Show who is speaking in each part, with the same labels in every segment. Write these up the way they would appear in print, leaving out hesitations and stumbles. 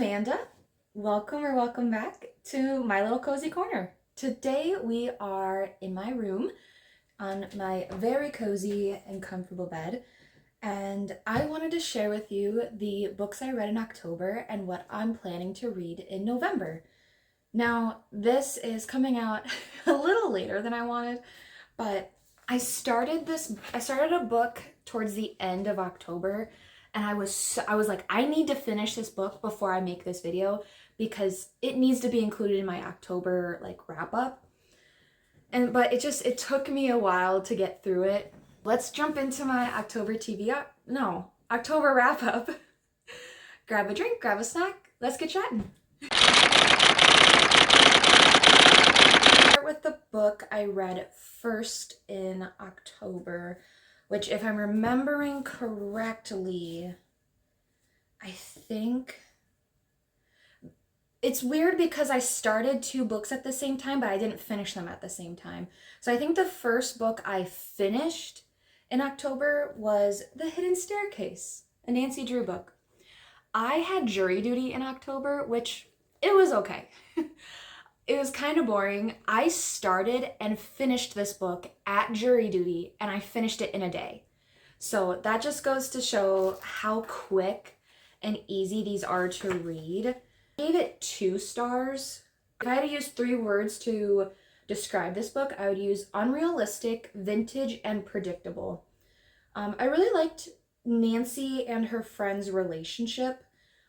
Speaker 1: Amanda. Welcome back to my little cozy corner. Today we are in my room on my very cozy and comfortable bed, and I wanted to share with you the books I read in October and what I'm planning to read in November. Now, this is coming out a little later than I wanted, but I started a book towards the end of October, and I was like, I need to finish this book before I make this video because it needs to be included in my October like wrap up. But it took me a while to get through it. Let's jump into my October TBR. No, October wrap up. Grab a drink, grab a snack. Let's get chatting. Start with the book I read first in October, which, if I'm remembering correctly, I think it's weird because I started two books at the same time, but I didn't finish them at the same time. So I think the first book I finished in October was The Hidden Staircase, a Nancy Drew book. I had jury duty in October, which it was okay. It was kind of boring. I started and finished this book at jury duty, and I finished it in a day. So that just goes to show how quick and easy these are to read. I gave it 2 stars. If I had to use 3 words to describe this book, I would use unrealistic, vintage, and predictable. I really liked Nancy and her friend's relationship.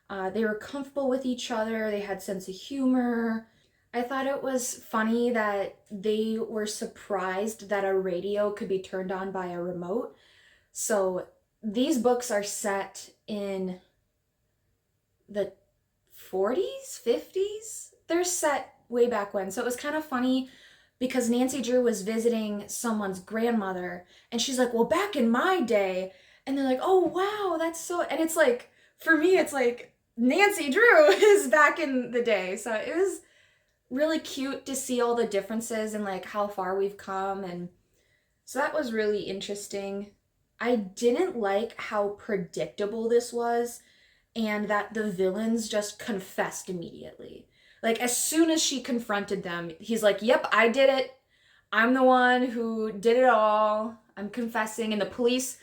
Speaker 1: They were comfortable with each other. They had sense of humor. I thought it was funny that they were surprised that a radio could be turned on by a remote. So these books are set in the 40s, 50s. They're set way back when. So it was kind of funny because Nancy Drew was visiting someone's grandmother and she's like, well, back in my day. And they're like, oh, wow, that's so... And it's like, for me, it's like Nancy Drew is back in the day. So it was really cute to see all the differences and like how far we've come, and so that was really interesting. I didn't like how predictable this was and that the villains just confessed immediately. Like as soon as she confronted them, he's like, yep, I did it. I'm the one who did it all. I'm confessing. And the police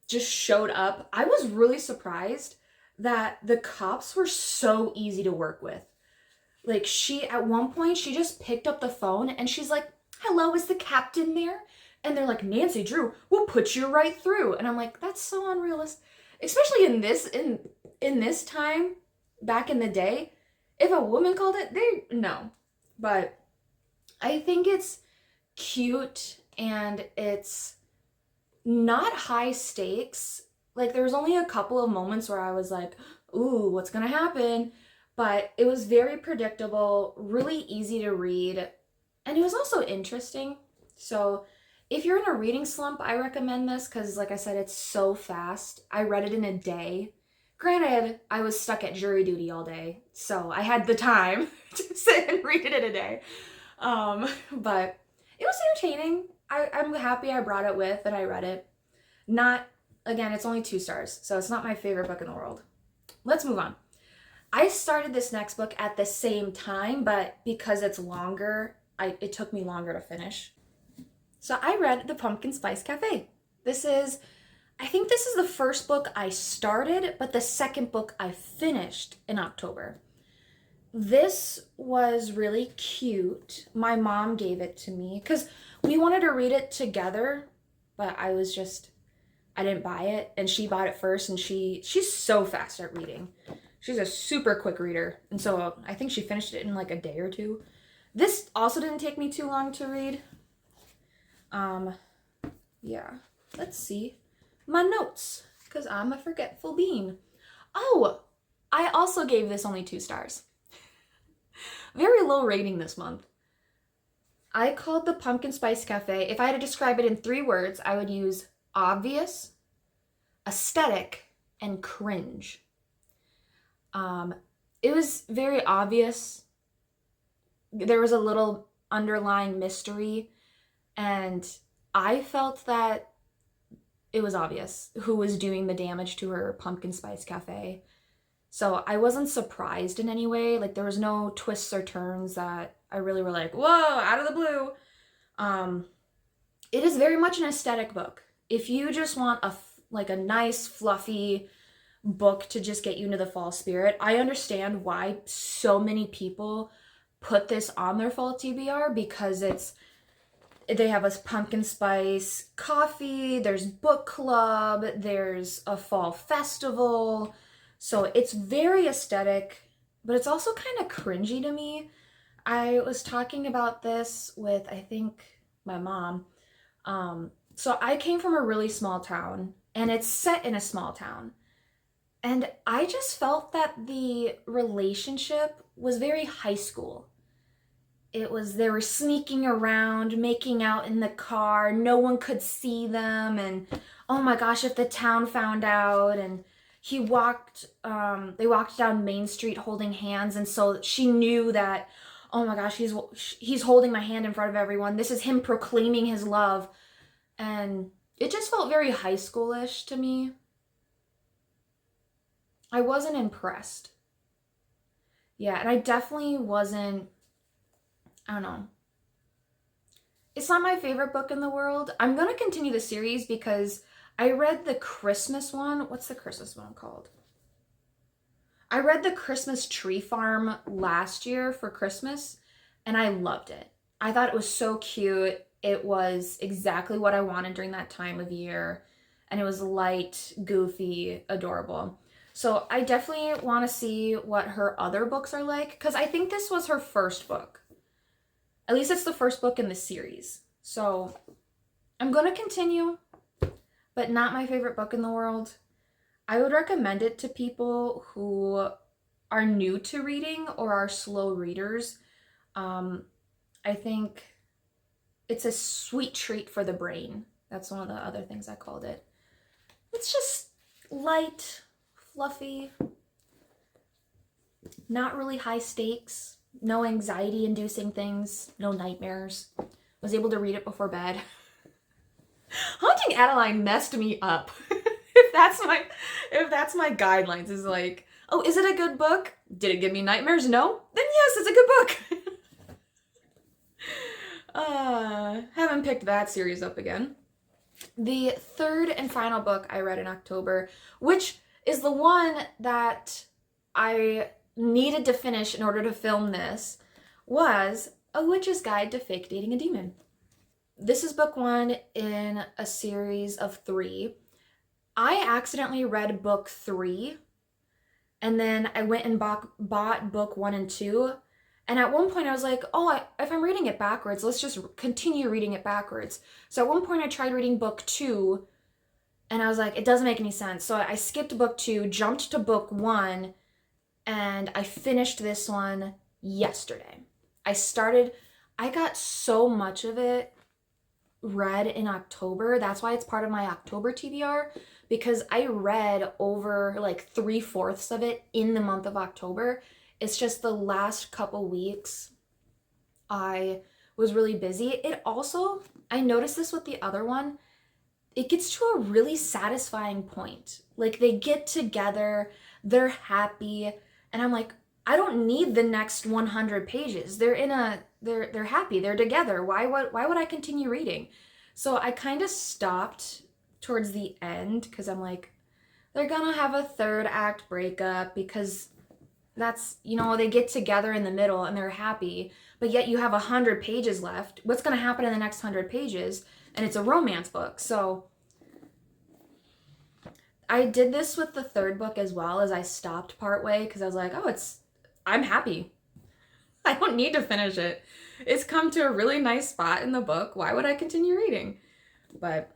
Speaker 1: just showed up. I was really surprised that the cops were so easy to work with. Like at one point, she just picked up the phone and she's like, hello, is the captain there? And they're like, Nancy Drew, we'll put you right through. And I'm like, that's so unrealistic. Especially in this time, back in the day, if a woman called it, no. But I think it's cute and it's not high stakes. Like there was only a couple of moments where I was like, ooh, what's gonna happen? But it was very predictable, really easy to read, and it was also interesting. So if you're in a reading slump, I recommend this because, like I said, it's so fast. I read it in a day. Granted, I was stuck at jury duty all day, so I had the time to sit and read it in a day. But it was entertaining. I'm happy I brought it with and I read it. Again, it's only 2 stars, so it's not my favorite book in the world. Let's move on. I started this next book at the same time, but because it's longer, it took me longer to finish. So I read The Pumpkin Spice Cafe. I think this is the first book I started, but the second book I finished in October. This was really cute. My mom gave it to me because we wanted to read it together, but I didn't buy it, and she bought it first, and she's so fast at reading. She's a super quick reader, and so I think she finished it in like a day or 2. This also didn't take me too long to read. Yeah, let's see my notes, because I'm a forgetful bean. Oh, I also gave this only 2 stars. Very low rating this month. I called The Pumpkin Spice Cafe, if I had to describe it in 3 words, I would use obvious, aesthetic, and cringe. It was very obvious. There was a little underlying mystery, and I felt that it was obvious who was doing the damage to her pumpkin spice cafe. So I wasn't surprised in any way. Like there was no twists or turns that I really were like, whoa, out of the blue. Um, it is very much an aesthetic book. If you just want like a nice fluffy book to just get you into the fall spirit, I understand why so many people put this on their fall TBR, because they have a pumpkin spice coffee, there's book club, there's a fall festival. So it's very aesthetic, but it's also kind of cringy to me. I was talking about this with, I think, my mom. So I came from a really small town, and it's set in a small town. And I just felt that the relationship was very high school. It was, they were sneaking around, making out in the car, no one could see them, and oh my gosh, if the town found out. And they walked down Main Street holding hands, and so she knew that, oh my gosh, he's holding my hand in front of everyone, this is him proclaiming his love. And it just felt very high schoolish to me. I wasn't impressed. Yeah, and I definitely wasn't, I don't know. It's not my favorite book in the world. I'm going to continue the series because I read the Christmas one. What's the Christmas one called? I read the Christmas Tree Farm last year for Christmas, and I loved it. I thought it was so cute. It was exactly what I wanted during that time of year, and it was light, goofy, adorable. So I definitely want to see what her other books are like, because I think this was her first book. At least it's the first book in the series. So I'm going to continue, but not my favorite book in the world. I would recommend it to people who are new to reading or are slow readers. I think it's a sweet treat for the brain. That's one of the other things I called it. It's just light, fluffy, not really high stakes, no anxiety inducing things, no nightmares. Was able to read it before bed. Haunting Adeline messed me up. if that's my guidelines, is like, oh, is it a good book? Did it give me nightmares? No? Then yes, it's a good book. Haven't picked that series up again. The third and final book I read in October, which is the one that I needed to finish in order to film this, was A Witch's Guide to Fake Dating a Demon. This is book one in a series of 3. I accidentally read book 3, and then I went and bought book 1 and 2. And at one point I was like, oh, if I'm reading it backwards, let's just continue reading it backwards. So at one point I tried reading book 2, and I was like, it doesn't make any sense. So I skipped book 2, jumped to book 1, and I finished this one yesterday. I got so much of it read in October. That's why it's part of my October TBR, because I read over like 3/4 of it in the month of October. It's just the last couple weeks I was really busy. It also, I noticed this with the other one, it gets to a really satisfying point. Like they get together, they're happy, and I'm like, I don't need the next 100 pages. They're happy, they're together. Why would I continue reading? So I kind of stopped towards the end because I'm like, they're gonna have a third act breakup, because that's, they get together in the middle and they're happy, but yet you have 100 pages left. What's going to happen in the next 100 pages? And it's a romance book. So I did this with the third book as well, as I stopped partway because I was like, oh, I'm happy. I don't need to finish it. It's come to a really nice spot in the book. Why would I continue reading? But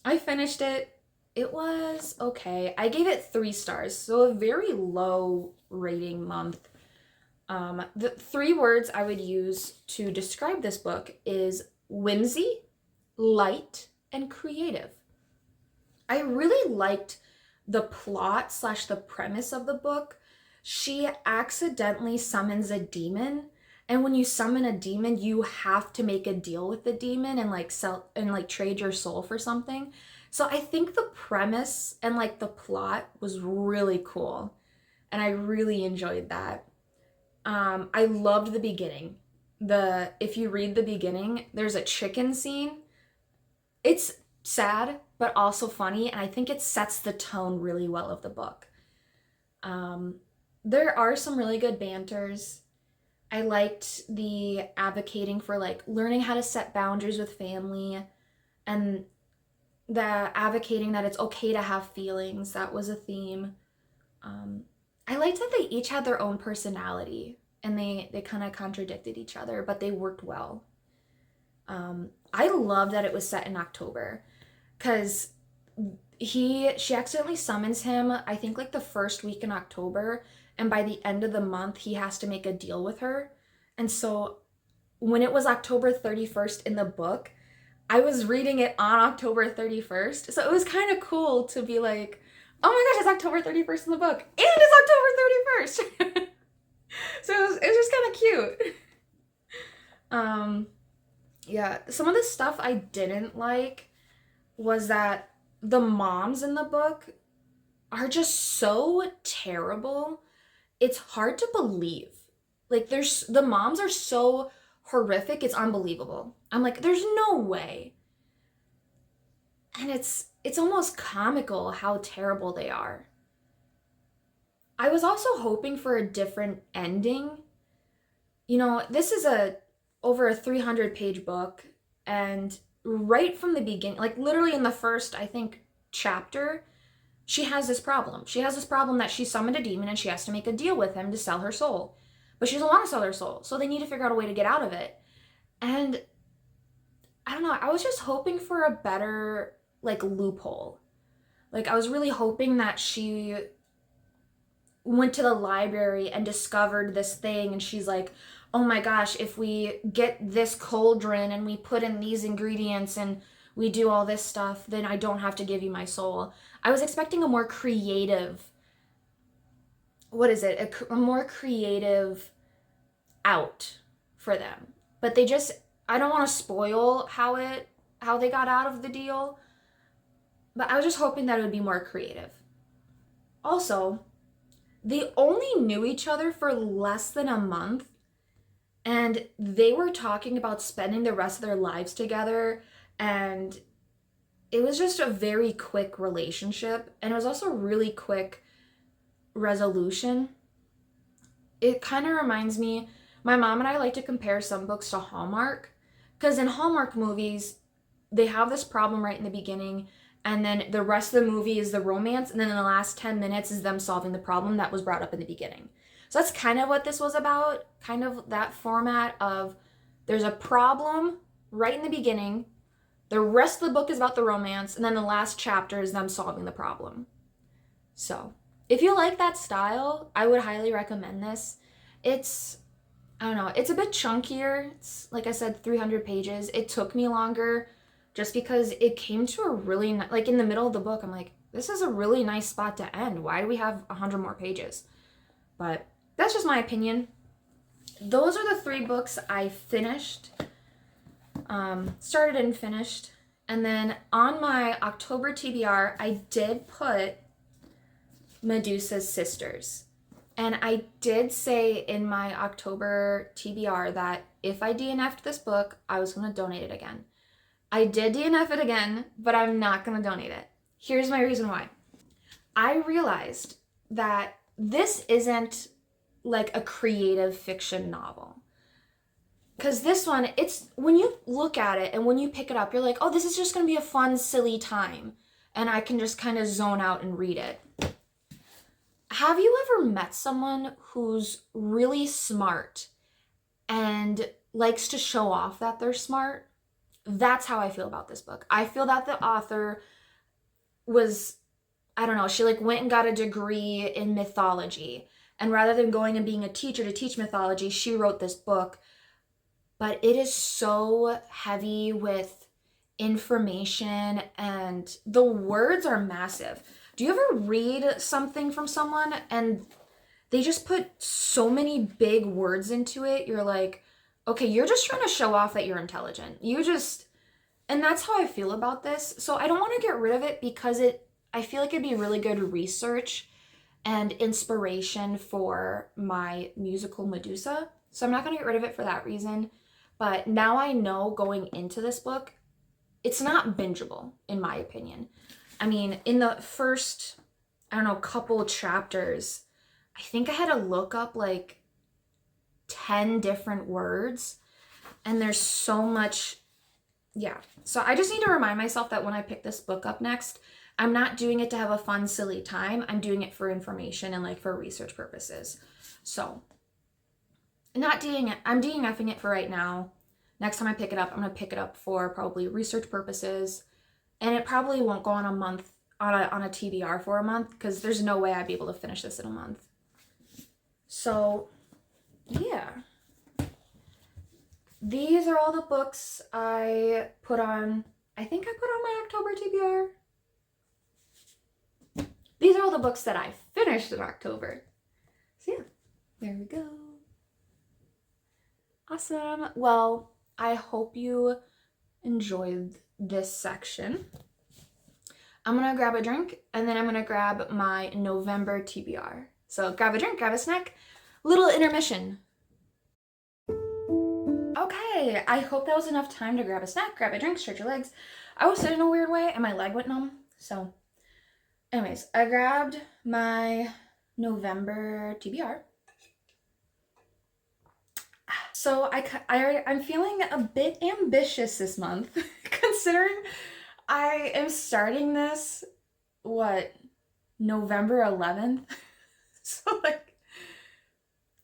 Speaker 1: I finished it. It was okay. I gave it 3 stars, so a very low rating month. The 3 words I would use to describe this book is whimsy, light, and creative. I really liked the plot / the premise of the book. She accidentally summons a demon, and when you summon a demon, you have to make a deal with the demon and trade your soul for something. So I think the premise and the plot was really cool. and I really enjoyed that. I loved the beginning. If you read the beginning, there's a chicken scene. It's sad, but also funny, and I think it sets the tone really well of the book. Um, there are some really good banters. I liked the advocating for like learning how to set boundaries with family and the advocating that it's okay to have feelings. That was a theme. Um, I liked that they each had their own personality and they kind of contradicted each other, but they worked well. I love that it was set in October because she accidentally summons him, I think like the first week in October, and by the end of the month he has to make a deal with her. And so when it was October 31st in the book, I was reading it on October 31st. So it was kind of cool to be like, oh my gosh, it's October 31st in the book, and it's October 31st. So it was just kind of cute. Yeah, some of the stuff I didn't like was that the moms in the book are just so terrible. It's hard to believe. Like the moms are so horrific, it's unbelievable. I'm like, there's no way. And it's almost comical how terrible they are. I was also hoping for a different ending. You know, this is over a 300-page book, and right from the beginning, like literally in the first, I think, chapter, she has this problem. She has this problem that she summoned a demon and she has to make a deal with him to sell her soul. But she doesn't want to sell her soul, so they need to figure out a way to get out of it. And I don't know, I was just hoping for a better like loophole. Like I was really hoping that she went to the library and discovered this thing and she's like, oh my gosh, if we get this cauldron and we put in these ingredients and we do all this stuff, then I don't have to give you my soul. I was expecting a more creative, a more creative out for them. But I don't want to spoil how they got out of the deal, but I was just hoping that it would be more creative. Also, they only knew each other for less than a month, and they were talking about spending the rest of their lives together, and it was just a very quick relationship, and it was also a really quick resolution. It kind of reminds me, my mom and I like to compare some books to Hallmark, because in Hallmark movies, they have this problem right in the beginning, and then the rest of the movie is the romance, and then in the last 10 minutes is them solving the problem that was brought up in the beginning. So that's kind of what this was about, kind of that format of there's a problem right in the beginning, the rest of the book is about the romance, and then the last chapter is them solving the problem. So if you like that style, I would highly recommend this. I don't know, it's a bit chunkier. It's, like I said, 300 pages. It took me longer just because it came to a really, like in the middle of the book, I'm like, this is a really nice spot to end. Why do we have 100 more pages? But that's just my opinion. Those are the 3 books I finished, started and finished. And then on my October TBR, I did put Medusa's Sisters. And I did say in my October TBR that if I DNF'd this book, I was going to donate it again. I did DNF it again, but I'm not going to donate it. Here's my reason why. I realized that this isn't like a creative fiction novel. Because this one, it's when you look at it and when you pick it up, you're like, oh, this is just going to be a fun, silly time. And I can just kind of zone out and read it. Have you ever met someone who's really smart and likes to show off that they're smart? That's how I feel about this book. I feel that the author was, I don't know, she like went and got a degree in mythology. And rather than going and being a teacher to teach mythology, she wrote this book. But it is so heavy with information and the words are massive. Do you ever read something from someone and they just put so many big words into it? You're like, okay, you're just trying to show off that you're intelligent. And that's how I feel about this. So I don't want to get rid of it because I feel like it'd be really good research and inspiration for my musical Medusa. So I'm not going to get rid of it for that reason. But now I know going into this book, it's not bingeable, in my opinion. I mean, in the first, I don't know, couple chapters, I think I had to look up like 10 different words. And there's so much, yeah. So I just need to remind myself that when I pick this book up next, I'm not doing it to have a fun, silly time. I'm doing it for information and like for research purposes. So, not DNF, I'm DNFing it for right now. Next time I pick it up, I'm going to pick it up for probably research purposes. And it probably won't go on a month, on a TBR for a month, because there's no way I'd be able to finish this in a month. So, yeah. These are all the books I put on, I think I put on my October TBR. These are all the books that I finished in October. So yeah, there we go. Awesome. Well, I hope you enjoyed this section. I'm gonna grab a drink and then I'm gonna grab my November TBR. So grab a drink, grab a snack, little intermission. Okay, I hope that was enough time to grab a snack, grab a drink, stretch your legs. I was sitting in a weird way and my leg went numb. So anyways, I grabbed my November TBR. So I'm feeling a bit ambitious this month, considering I am starting this, November 11th? So like,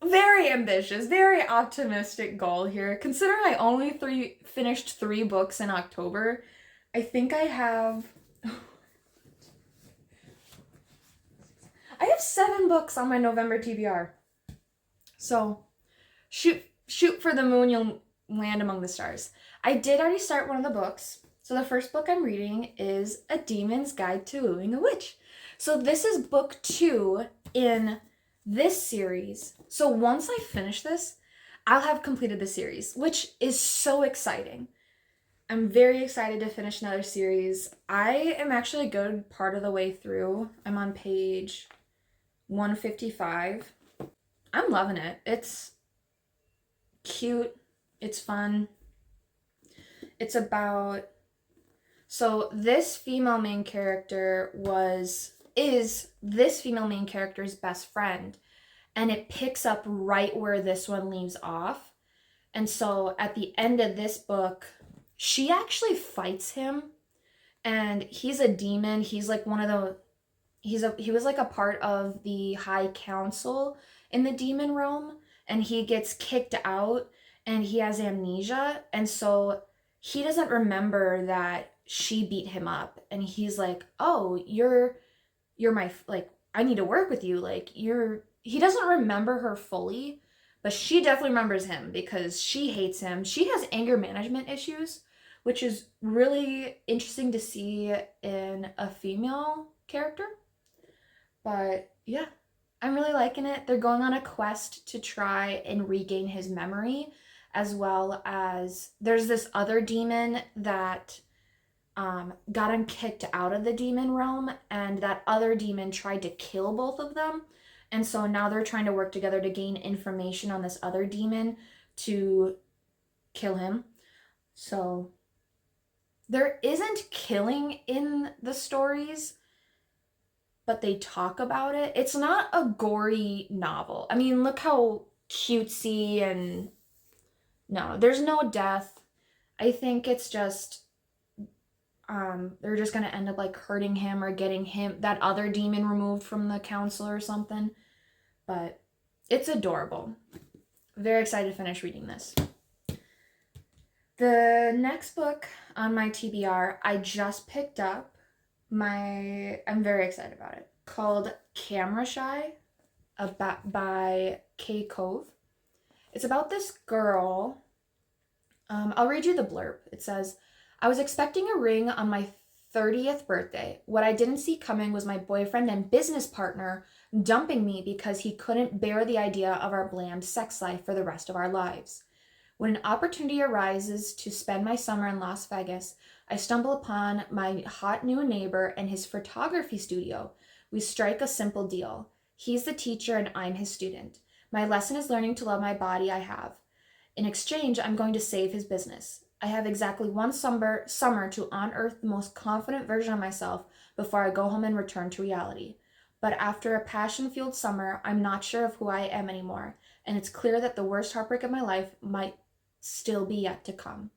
Speaker 1: very ambitious, very optimistic goal here. Considering I only finished 3 books in October, I think I have 7 books on my November TBR. So, shoot for the moon, you'll land among the stars. I did already start one of the books. So the first book I'm reading is A Demon's Guide to Wooing a Witch. So this is book 2 in this series. So once I finish this, I'll have completed the series, which is so exciting. I'm very excited to finish another series. I am actually a good part of the way through. I'm on page 155. I'm loving it. It's cute. It's fun. It's about, so this female main character is this female main character's best friend, and it picks up right where this one leaves off. And so at the end of this book, she actually fights him, and he's a demon. He's like one of the, he was like a part of the High Council in the demon realm, and he gets kicked out and he has amnesia, and so he doesn't remember that she beat him up, and he's like, oh, you're my, like, I need to work with you, like, he doesn't remember her fully, but she definitely remembers him because she hates him. She has anger management issues, which is really interesting to see in a female character. But yeah, I'm really liking it. They're going on a quest to try and regain his memory, as well as there's this other demon that got him kicked out of the demon realm, and that other demon tried to kill both of them. And so now they're trying to work together to gain information on this other demon to kill him. So there isn't killing in the stories, but they talk about it. It's not a gory novel. I mean, look how cutesy, and no, there's no death. I think it's just they're just gonna end up like hurting him or getting him, that other demon, removed from the council or something. But it's adorable. Very excited to finish reading this. The next book on my TBR I just picked up. I'm very excited about it. Called Camera Shy, by Kay Cove. It's about this girl. I'll read you the blurb. It says, I was expecting a ring on my 30th birthday. What I didn't see coming was my boyfriend and business partner dumping me because he couldn't bear the idea of our bland sex life for the rest of our lives. When an opportunity arises to spend my summer in Las Vegas, I stumble upon my hot new neighbor and his photography studio. We strike a simple deal. He's the teacher and I'm his student. My lesson is learning to love my body I have. In exchange, I'm going to save his business. I have exactly one summer to unearth the most confident version of myself before I go home and return to reality. But after a passion-fueled summer, I'm not sure of who I am anymore, and it's clear that the worst heartbreak of my life might still be yet to come.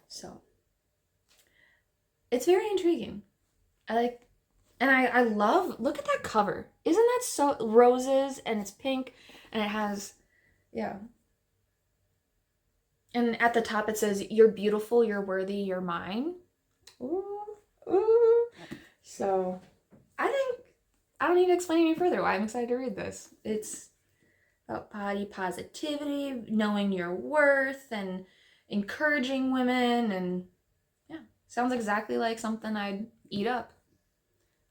Speaker 1: So, it's very intriguing. I love, look at that cover. Isn't that so, roses, and it's pink, and it has, yeah. And at the top it says, "You're beautiful, you're worthy, you're mine." Ooh, ooh. So, I don't need to explain any further why I'm excited to read this. It's about body positivity, knowing your worth, and encouraging women, and yeah, sounds exactly like something I'd eat up.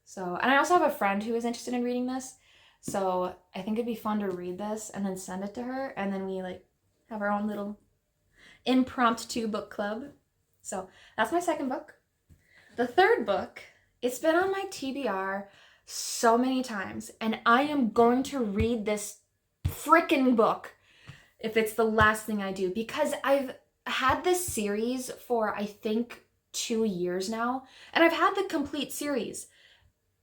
Speaker 1: So, and I also have a friend who is interested in reading this, so I think it'd be fun to read this and then send it to her, and then we like have our own little impromptu book club. So that's my second book. The third book, it's been on my TBR so many times, and I am going to read this freaking book if it's the last thing I do, because I've had this series for I think 2 years now, and I've had the complete series,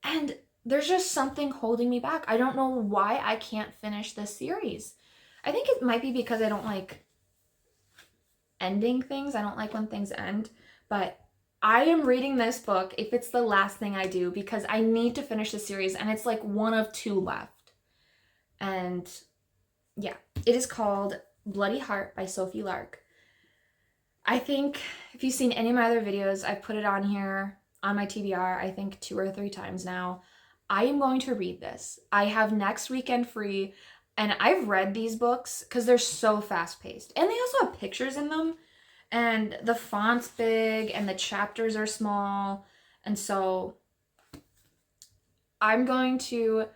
Speaker 1: and there's just something holding me back. I don't know why I can't finish this series. I think it might be because I don't like ending things. I don't like when things end, but I am reading this book if it's the last thing I do, because I need to finish the series, and it's like one of 2 left. And yeah, it is called Bloody Heart by Sophie Lark. I think if you've seen any of my other videos, I've put it on here on my TBR, I think 2 or 3 times now. I am going to read this. I have next weekend free, and I've read these books because they're so fast-paced. And they also have pictures in them, and the font's big, and the chapters are small. And so I'm going to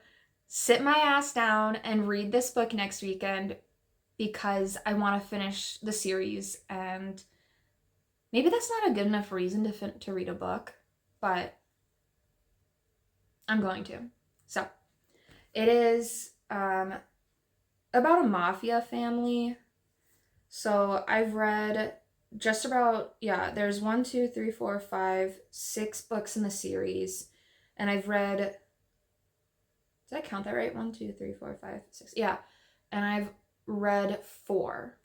Speaker 1: sit my ass down and read this book next weekend because I want to finish the series. And maybe that's not a good enough reason to read a book, but I'm going to. So it is about a mafia family. So I've read just about, yeah, there's 1, 2, 3, 4, 5, 6 books in the series. And I've read, did I count that right? 1, 2, 3, 4, 5, 6. Yeah. And I've read 4.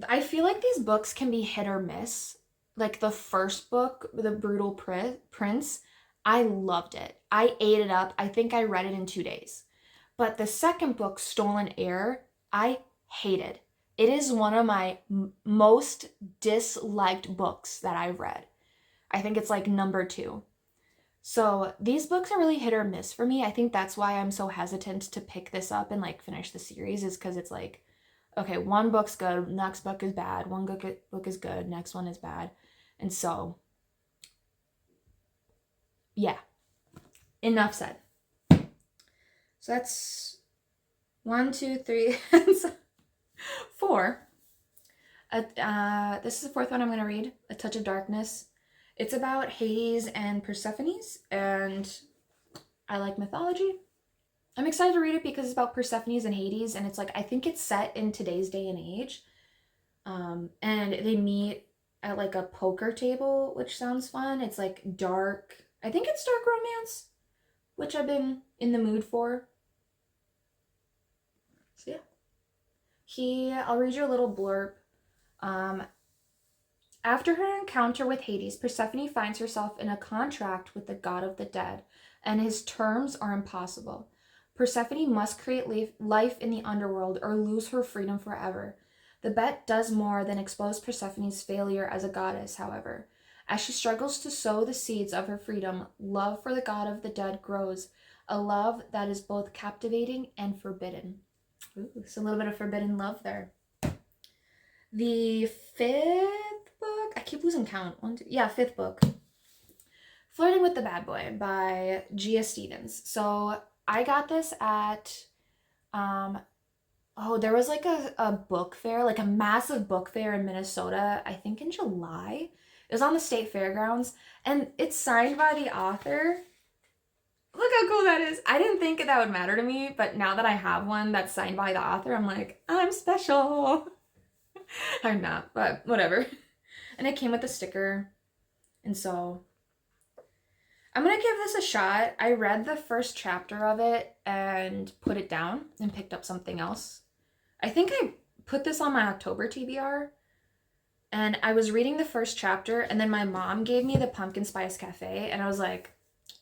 Speaker 1: I feel like these books can be hit or miss. Like the first book, The Brutal Prince, I loved it. I ate it up. I think I read it in 2 days. But the second book, Stolen Heir, I hated. It is one of my most disliked books that I've read. I think it's like number 2. So these books are really hit or miss for me. I think that's why I'm so hesitant to pick this up and like finish the series, is because it's like, okay, one book's good, next book is bad, one book is good, next one is bad. And so, yeah, enough said. So that's 1, 2, 3, 4. This is the 4th one I'm going to read, A Touch of Darkness. It's about Hades and Persephone's, and I like mythology. I'm excited to read it because it's about Persephone's and Hades, and it's like, I think it's set in today's day and age. And they meet at like a poker table, which sounds fun. It's like dark. I think it's dark romance, which I've been in the mood for. So yeah. I'll read you a little blurb. After her encounter with Hades, Persephone finds herself in a contract with the god of the dead, and his terms are impossible. Persephone must create life in the underworld or lose her freedom forever. The bet does more than expose Persephone's failure as a goddess, however. As she struggles to sow the seeds of her freedom, love for the god of the dead grows, a love that is both captivating and forbidden. Ooh, so a little bit of forbidden love there. The 5th book, I keep losing count. 5th book. Flirting with the Bad Boy by Gia Stevens. So I got this at, there was like a book fair, like a massive book fair in Minnesota, I think in July. It was on the state fairgrounds, and it's signed by the author. Look how cool that is. I didn't think that would matter to me, but now that I have one that's signed by the author, I'm like, I'm special. I'm not, but whatever. And it came with a sticker. And so I'm gonna give this a shot. I read the first chapter of it and put it down and picked up something else. I think I put this on my October TBR, and I was reading the first chapter, and then my mom gave me the Pumpkin Spice Cafe, and I was like,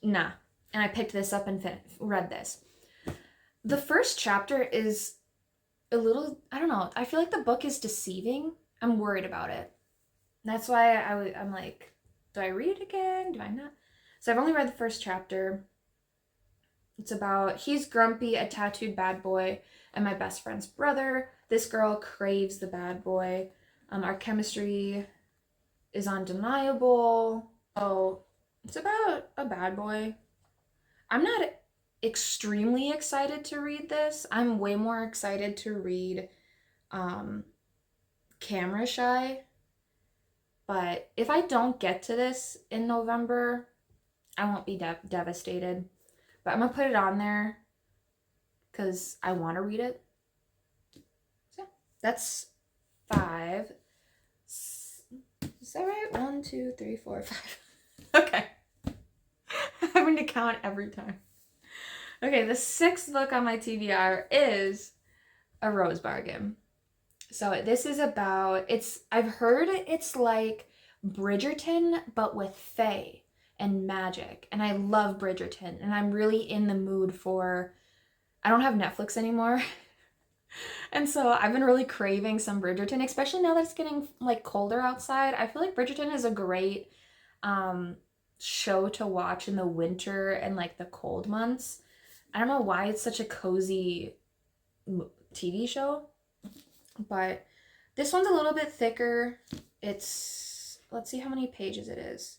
Speaker 1: nah. And I picked this up and read this. The first chapter is a little, I don't know, I feel like the book is deceiving. I'm worried about it. That's why I'm like, do I read it again? Do I not? So I've only read the first chapter. It's about, he's grumpy, a tattooed bad boy, and my best friend's brother. This girl craves the bad boy. Our chemistry is undeniable. Oh, it's about a bad boy. I'm not extremely excited to read this. I'm way more excited to read Camera Shy. But if I don't get to this in November, I won't be devastated. But I'm going to put it on there because I want to read it. So that's 5. Is that right? 1, 2, 3, 4, 5. Okay. Having to count every time. Okay, the 6th book on my TBR is A Rose Bargain. So this is about, I've heard it's like Bridgerton, but with fae and magic. And I love Bridgerton, and I'm really in the mood for, I don't have Netflix anymore. And so I've been really craving some Bridgerton, especially now that it's getting like colder outside. I feel like Bridgerton is a great show to watch in the winter and like the cold months. I don't know why it's such a cozy TV show, but this one's a little bit thicker. Let's see how many pages it is.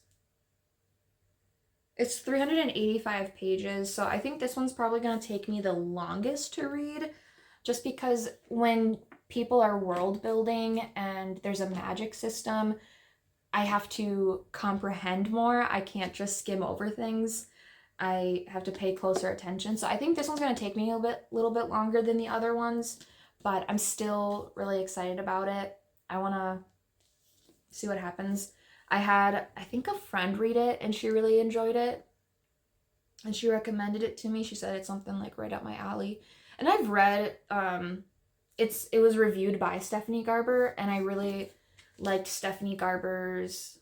Speaker 1: It's 385 pages, so I think this one's probably going to take me the longest to read, just because when people are world building and there's a magic system, I have to comprehend more. I can't just skim over things. I have to pay closer attention. So I think this one's going to take me a little bit longer than the other ones, but I'm still really excited about it. I want to see what happens. I had, I think, a friend read it, and she really enjoyed it. And she recommended it to me. She said it's something like right up my alley. And I've read, it was reviewed by Stephanie Garber, and I really liked Stephanie Garber's,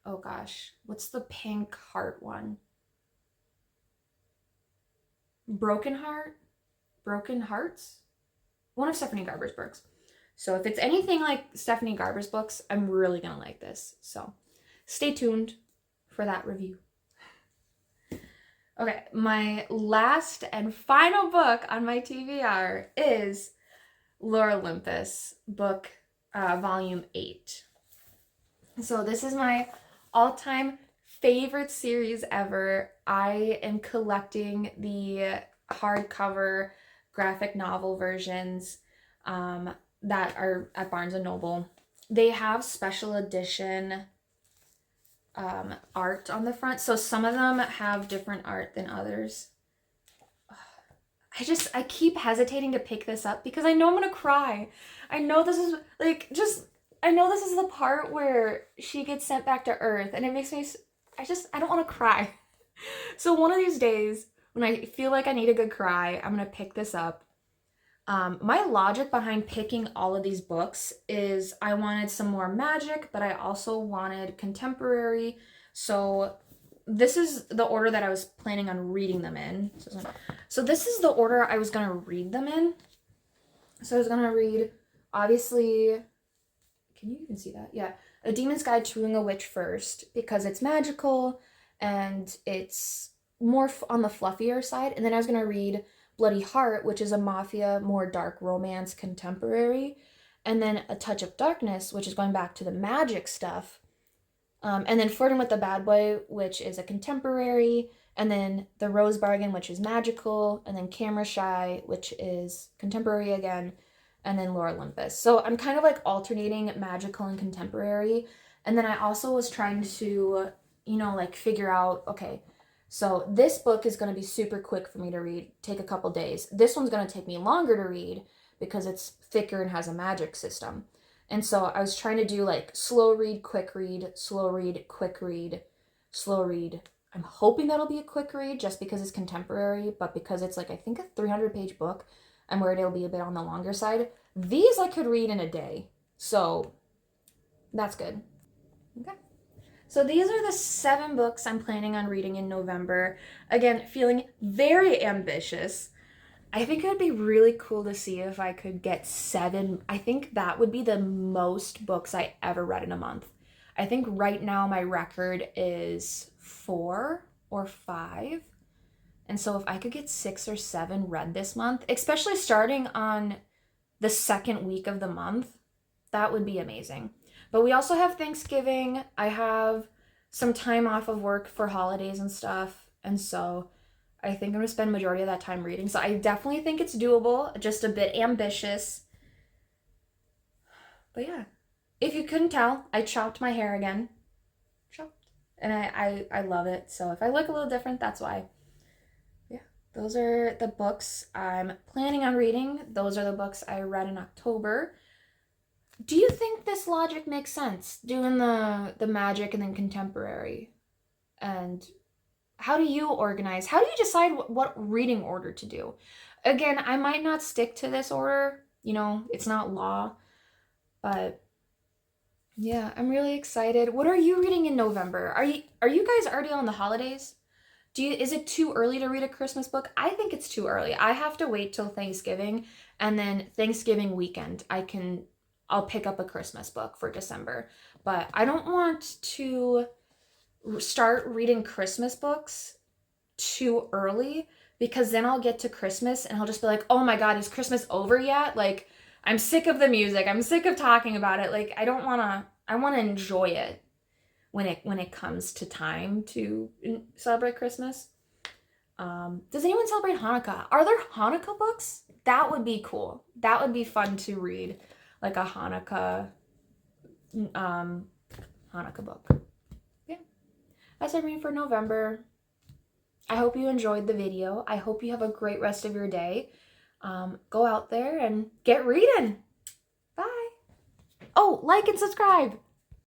Speaker 1: oh gosh, what's the pink heart one? Broken Hearts? One of Stephanie Garber's books. So if it's anything like Stephanie Garber's books, I'm really gonna like this. So stay tuned for that review. Okay, my last and final book on my TBR is Lore Olympus, book volume 8. So this is my all-time favorite series ever. I am collecting the hardcover graphic novel versions that are at Barnes & Noble. They have special edition art on the front. So some of them have different art than others. I keep hesitating to pick this up because I know I'm gonna cry. I know this is the part where she gets sent back to Earth, and it makes me, I don't want to cry. So one of these days, when I feel like I need a good cry, I'm gonna pick this up. My logic behind picking all of these books is I wanted some more magic, but I also wanted contemporary. So this is the order that I was planning on reading them in. So this is the order I was going to read them in. So I was going to read, obviously, can you even see that? Yeah. A Demon's Guide to Wooing a Witch first, because it's magical and it's more on the fluffier side. And then I was going to read Bloody Heart, which is a mafia, more dark romance contemporary. And then A Touch of Darkness, which is going back to the magic stuff. And then Flirting with the Bad Boy, which is a contemporary. And then The Rose Bargain, which is magical. And then Camera Shy, which is contemporary again. And then Lore Olympus. So I'm kind of like alternating magical and contemporary. And then I also was trying to, like figure out, okay, So this book is going to be super quick for me to read, take a couple days. This one's going to take me longer to read because it's thicker and has a magic system. And so I was trying to do like slow read, quick read, slow read, quick read, slow read. I'm hoping that'll be a quick read just because it's contemporary, but because it's like, I think, a 300-page book, I'm worried it'll be a bit on the longer side. These I could read in a day. So that's good. Okay. So these are the 7 books I'm planning on reading in November. Again, feeling very ambitious. I think it would be really cool to see if I could get 7. I think that would be the most books I ever read in a month. I think right now my record is 4 or 5. And so if I could get 6 or 7 read this month, especially starting on the second week of the month, that would be amazing. But we also have Thanksgiving. I have some time off of work for holidays and stuff. And so I think I'm going to spend majority of that time reading. So I definitely think it's doable, just a bit ambitious. But yeah, if you couldn't tell, I chopped my hair again. Chopped. And I love it. So if I look a little different, that's why. Yeah, those are the books I'm planning on reading. Those are the books I read in October. Do you think this logic makes sense? Doing the magic and then contemporary? And how do you organize? How do you decide what reading order to do? Again, I might not stick to this order. You know, it's not law. But yeah, I'm really excited. What are you reading in November? Are you guys already on the holidays? Is it too early to read a Christmas book? I think it's too early. I have to wait till Thanksgiving, and then Thanksgiving weekend I'll pick up a Christmas book for December. But I don't want to start reading Christmas books too early, because then I'll get to Christmas and I'll just be like, oh my God, is Christmas over yet? Like, I'm sick of the music. I'm sick of talking about it. Like, I want to enjoy it when it comes to time to celebrate Christmas. Does anyone celebrate Hanukkah? Are there Hanukkah books? That would be cool. That would be fun to read, like a Hanukkah book. Yeah, that's everything for November. I hope you enjoyed the video. I hope you have a great rest of your day. Go out there and get reading. Bye. Oh, like and subscribe.